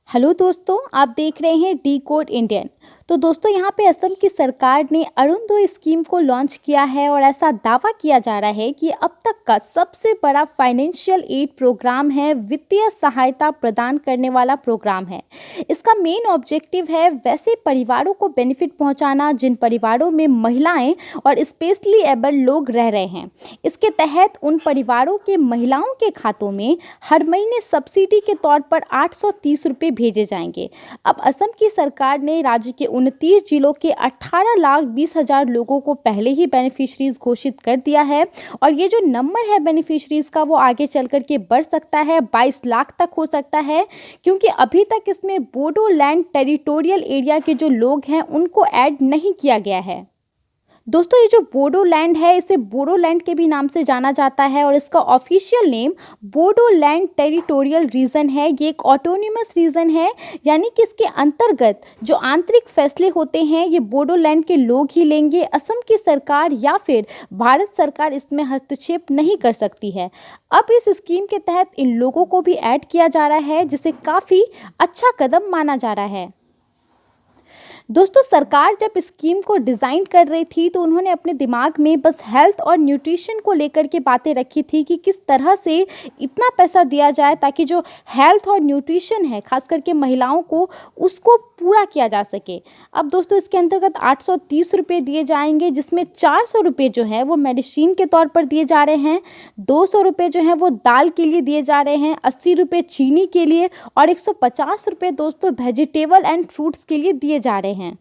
Hello दोस्तों, आप देख रहे हैं डी कोड इंडियन। तो दोस्तों यहाँ पे असम की सरकार ने अरुणोदय स्कीम को लॉन्च किया है और ऐसा दावा किया जा रहा है कि अब तक का सबसे बड़ा फाइनेंशियल एड प्रोग्राम है, वित्तीय सहायता प्रदान करने वाला प्रोग्राम है। इसका मेन ऑब्जेक्टिव है वैसे परिवारों को बेनिफिट पहुंचाना जिन परिवारों में महिलाएं और स्पेशली एबल्ड लोग रह रहे हैं। इसके तहत उन परिवारों के महिलाओं के खातों में हर महीने सब्सिडी के तौर पर 830 रुपये भेजे जाएंगे। अब असम की सरकार ने राज्य के 29 जिलों के 18,20,000 लोगों को पहले ही बेनिफिशरीज घोषित कर दिया है और ये जो नंबर है बेनिफिशरीज का वो आगे चल कर के बढ़ सकता है, 22 लाख तक हो सकता है, क्योंकि अभी तक इसमें बोडोलैंड टेरिटोरियल एरिया के जो लोग हैं उनको ऐड नहीं किया गया है। दोस्तों ये जो बोडोलैंड है इसे बोडोलैंड के भी नाम से जाना जाता है और इसका official name Bodoland territorial reason है। ये एक ऑटोनोमस रीजन है, यानी कि इसके अंतर्गत जो आंतरिक फैसले होते हैं ये बोडोलैंड के लोग ही लेंगे। असम की सरकार या फिर भारत सरकार इसमें हस्तक्षेप नहीं कर सकती है। अब इस स्कीम के तहत इन लोगों को भी ऐड किया जा रहा है, जिसे काफ़ी अच्छा कदम माना जा रहा है। दोस्तों सरकार जब स्कीम को डिज़ाइन कर रही थी तो उन्होंने अपने दिमाग में बस हेल्थ और न्यूट्रिशन को लेकर के बातें रखी थी कि किस तरह से इतना पैसा दिया जाए ताकि जो हेल्थ और न्यूट्रिशन है खास करके महिलाओं को उसको पूरा किया जा सके। अब दोस्तों इसके अंतर्गत 830 रुपये दिए जाएंगे, जिसमें 400 रुपये जो है वो मेडिसिन के तौर पर दिए जा रहे हैं, 200 रुपये जो है वो दाल के लिए दिए जा रहे हैं, 80 रुपये चीनी के लिए और 150 रुपये दोस्तों वेजिटेबल एंड फ्रूट्स के लिए दिए जा रहे हैं।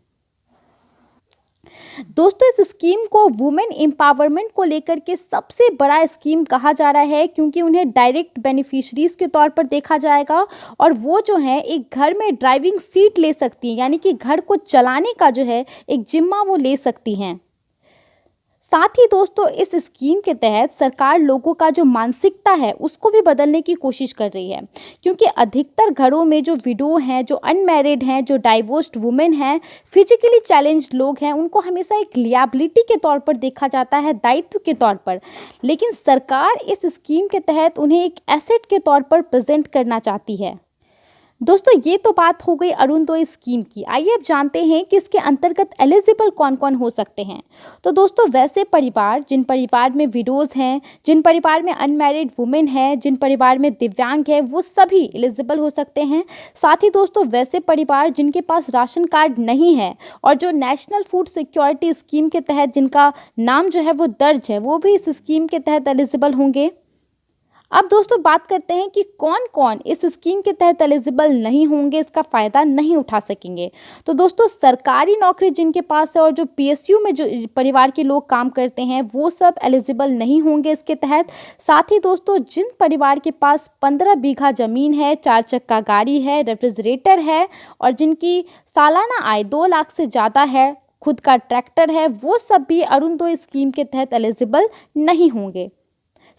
दोस्तों इस स्कीम को वुमेन एम्पावरमेंट को लेकर के सबसे बड़ा स्कीम कहा जा रहा है, क्योंकि उन्हें डायरेक्ट बेनिफिशरीज के तौर पर देखा जाएगा और वो जो है एक घर में ड्राइविंग सीट ले सकती हैं, यानी कि घर को चलाने का जो है एक जिम्मा वो ले सकती हैं। साथ ही दोस्तों इस स्कीम के तहत सरकार लोगों का जो मानसिकता है उसको भी बदलने की कोशिश कर रही है, क्योंकि अधिकतर घरों में जो विडो हैं, जो अनमैरिड हैं, जो डाइवोर्स्ड वुमेन हैं, फिजिकली चैलेंज्ड लोग हैं, उनको हमेशा एक लियाबिलिटी के तौर पर देखा जाता है, दायित्व के तौर पर। लेकिन सरकार इस स्कीम के तहत उन्हें एक एसेट के तौर पर प्रेजेंट करना चाहती है। दोस्तों ये तो बात हो गई अरुणोदय स्कीम की। आइए अब जानते हैं कि इसके अंतर्गत एलिजिबल कौन कौन हो सकते हैं। तो दोस्तों वैसे परिवार जिन परिवार में विडोज़ हैं, जिन परिवार में अनमैरिड वुमेन है, जिन परिवार में दिव्यांग है, वो सभी एलिजिबल हो सकते हैं। साथ ही दोस्तों वैसे परिवार जिनके पास राशन कार्ड नहीं है और जो नेशनल फूड सिक्योरिटी स्कीम के तहत जिनका नाम जो है वो दर्ज है, वो भी इस स्कीम के तहत एलिजिबल होंगे। अब दोस्तों बात करते हैं कि कौन कौन इस स्कीम के तहत एलिजिबल नहीं होंगे, इसका फ़ायदा नहीं उठा सकेंगे। तो दोस्तों सरकारी नौकरी जिनके पास है और जो पीएसयू में जो परिवार के लोग काम करते हैं वो सब एलिजिबल नहीं होंगे इसके तहत। साथ ही दोस्तों जिन परिवार के पास 15 बीघा ज़मीन है, 4 चक्का गाड़ी है, रेफ्रिजरेटर है और जिनकी सालाना आय 2 लाख से ज़्यादा है, खुद का ट्रैक्टर है, वो सब भी अरुणोदय स्कीम के तहत एलिजिबल नहीं होंगे।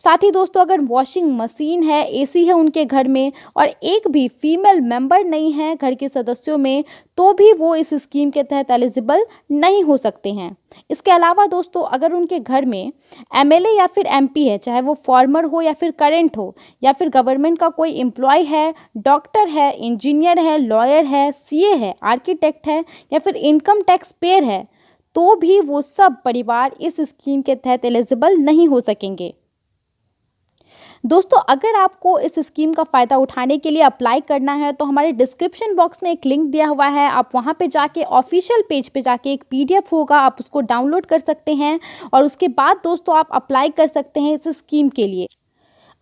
साथ ही दोस्तों अगर वॉशिंग मशीन है, एसी है उनके घर में और एक भी फीमेल मेंबर नहीं है घर के सदस्यों में, तो भी वो इस स्कीम के तहत एलिजिबल नहीं हो सकते हैं। इसके अलावा दोस्तों अगर उनके घर में एमएलए या फिर एमपी है, चाहे वो फॉर्मर हो या फिर करेंट हो, या फिर गवर्नमेंट का कोई एम्प्लॉय है, डॉक्टर है, इंजीनियर है, लॉयर है, सीए है, आर्किटेक्ट है या फिर इनकम टैक्स पेयर है, तो भी वो सब परिवार इस स्कीम के तहत एलिजिबल नहीं हो सकेंगे। दोस्तों अगर आपको इस स्कीम का फ़ायदा उठाने के लिए अप्लाई करना है तो हमारे डिस्क्रिप्शन बॉक्स में एक लिंक दिया हुआ है, आप वहां पे जाके ऑफिशियल पेज पे जाके एक पीडीएफ होगा, आप उसको डाउनलोड कर सकते हैं और उसके बाद दोस्तों आप अप्लाई कर सकते हैं इस स्कीम के लिए।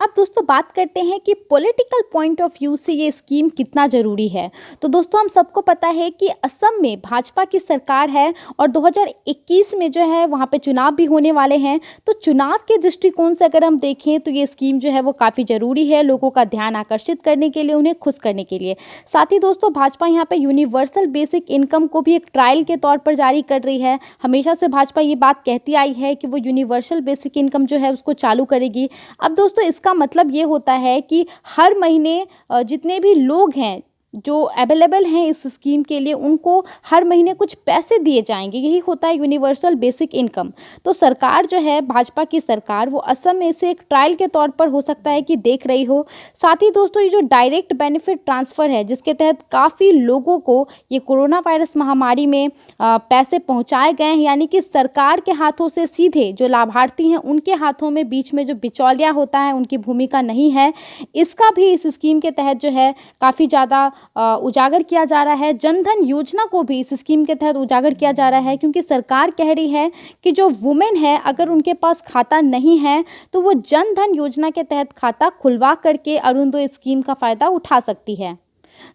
अब दोस्तों बात करते हैं कि पॉलिटिकल पॉइंट ऑफ व्यू से ये स्कीम कितना ज़रूरी है। तो दोस्तों हम सबको पता है कि असम में भाजपा की सरकार है और 2021 में जो है वहाँ पे चुनाव भी होने वाले हैं। तो चुनाव के दृष्टिकोण से अगर हम देखें तो ये स्कीम जो है वो काफ़ी ज़रूरी है, लोगों का ध्यान आकर्षित करने के लिए, उन्हें खुश करने के लिए। साथ ही दोस्तों भाजपा यहाँ पे यूनिवर्सल बेसिक इनकम को भी एक ट्रायल के तौर पर जारी कर रही है। हमेशा से भाजपा ये बात कहती आई है कि वो यूनिवर्सल बेसिक इनकम जो है उसको चालू करेगी। अब दोस्तों इसका मतलब ये होता है कि हर महीने जितने भी लोग हैं जो अवेलेबल हैं इस स्कीम के लिए, उनको हर महीने कुछ पैसे दिए जाएंगे। यही होता है यूनिवर्सल बेसिक इनकम। तो सरकार जो है, भाजपा की सरकार, वो असम में इसे एक ट्रायल के तौर पर हो सकता है कि देख रही हो। साथ ही दोस्तों, ये जो डायरेक्ट बेनिफिट ट्रांसफ़र है, जिसके तहत काफ़ी लोगों को ये कोरोना वायरस महामारी में पैसे पहुंचाए गए हैं, यानी कि सरकार के हाथों से सीधे जो लाभार्थी हैं उनके हाथों में, बीच में जो बिचौलिया होता है उनकी भूमिका नहीं है। इसका भी इस स्कीम के तहत जो है काफ़ी ज़्यादा उजागर किया जा रहा है। जन धन योजना को भी इस स्कीम के तहत उजागर किया जा रहा है, क्योंकि सरकार कह रही है कि जो वुमेन है, अगर उनके पास खाता नहीं है तो वो जन धन योजना के तहत खाता खुलवा करके अरुणोदय स्कीम का फ़ायदा उठा सकती है।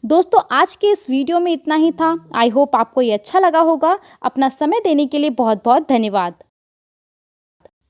दोस्तों, आज के इस वीडियो में इतना ही था। आई होप आपको ये अच्छा लगा होगा। अपना समय देने के लिए बहुत बहुत धन्यवाद।